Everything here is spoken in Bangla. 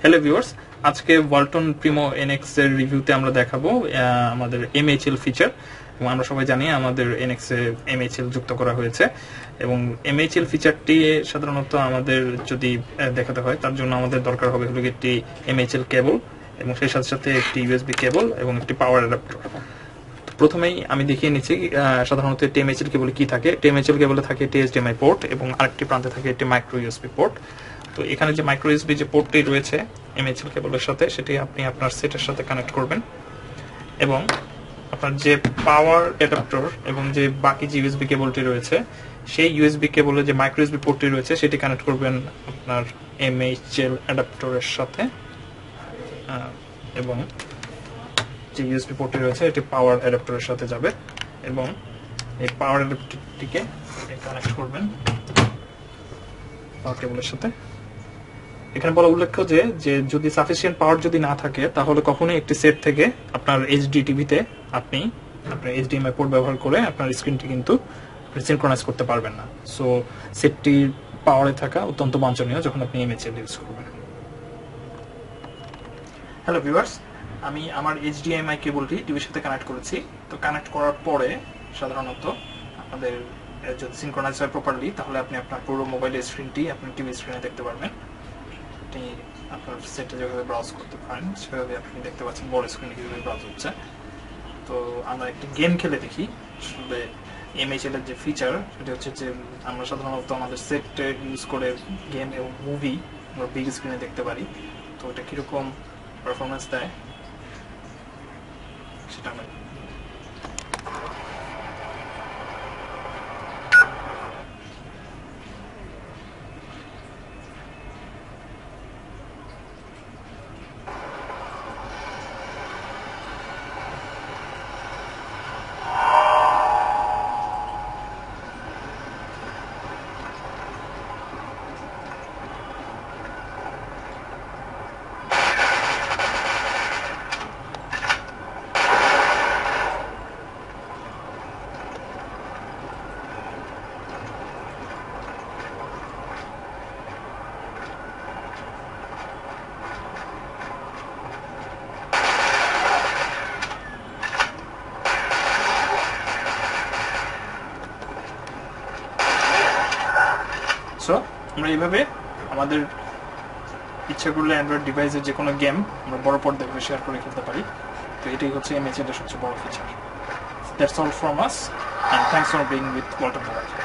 হ্যালো ভিউয়ার্স, আজকে ওয়ালটন প্রিমো এনএক্স এর রিভিউতে আমরা দেখাবো আমাদের এমএইচএল ফিচার। এবং আমরা সবাই জানি আমাদের এনএক্স এ এমএইচএল যুক্ত করা হয়েছে এবং এমএইচএল ফিচারটি সাধারণত আমাদের যদি দেখাতে হয় তার জন্য আমাদের দরকার হবে হলো একটি এমএইচএল কেবল এবং সেই সাথে সাথে একটি ইউএসবি কেবল এবং একটি পাওয়ার অ্যাডাপ্টার। প্রথমেই আমি দেখিয়ে নিচ্ছি সাধারণত এমএইচএল কেবলে কি থাকে। এমএইচএল কেবলে থাকে একটি এইচডিএমআই পোর্ট এবং আরেকটি প্রান্তে থাকে একটি মাইক্রো ইউএসবি পোর্ট। তো এখানে যে মাইক্রো ইউএসবি যে পোর্টটি রয়েছে এমএইচএল কেবলের সাথে, সেটি আপনি আপনার সেটের সাথে কানেক্ট করবেন এবং আপনার যে পাওয়ার অ্যাডাপ্টার এবং যে বাকি যে ইউএসবি কেবলটি রয়েছে সেই ইউএসবি কেবলে যে মাইক্রো ইউএসবি পোর্টটি রয়েছে সেটি কানেক্ট করবেন আপনার এমএইচএল অ্যাডাপ্টারের সাথে এবং যে ইউএসবি পোর্টটি রয়েছে এটি পাওয়ার অ্যাডাপ্টারের সাথে যাবে এবং এই পাওয়ার অ্যাডাপ্টারটিকে কানেক্ট করবেন পাওয়ার কেবলের সাথে। এখানে বলা উল্লেখ্য যে যদি সাফিসিয়েন্ট পাওয়ার যদি না থাকে তাহলে কখনোই একটি সেট থেকে আপনার এইচডি টিভিতে আপনি আপনার এইচডিএমআই পোর্ট ব্যবহার করে আপনার স্ক্রিনটি কিন্তু সিনক্রোনাইজ করতে পারবেন না। সো সেটটি পাওয়ারে থাকা অত্যন্ত বাঞ্ছনীয় যখন আপনি এমএইচএল ইউজ করবেন। হ্যালো ভিউয়ার্স, আমি আমার এইচডিএমআই কেবলটি টিভির সাথে কানেক্ট করেছি। তো কানেক্ট করার পরে সাধারণত আপনাদের যদি সিনক্রোনাইজ হয় প্রপারলি তাহলে আপনি আপনার পুরো মোবাইলের স্ক্রিনটি আপনার টিভি স্ক্রিনে দেখতে পারবেন। আপনি আপনার সেটে যেভাবে ব্রাউজ করতে পারেন সেভাবে আপনি দেখতে পাচ্ছেন বড় স্ক্রিনে কীভাবে ব্রাউজ হচ্ছে। তো আমরা একটি গেম খেলে দেখি আসলে এমএইচএল এর যে ফিচার সেটা হচ্ছে যে আমরা সাধারণত আমাদের সেটে ইউজ করে গেম এবং মুভি আমরা বিগ স্ক্রিনে দেখতে পারি। তো এটা কীরকম পারফরমেন্স দেয় সেটা আমরা আমরা এইভাবে আমাদের ইচ্ছা করলে অ্যান্ড্রয়েড ডিভাইসের যে কোনো গেম আমরা বড় পর্দায় শেয়ার করে খেলতে পারি। তো এটাই হচ্ছে এমএইচএল এর সবচেয়ে বড় feature. That's all from us, and thanks for being with Walton mobile.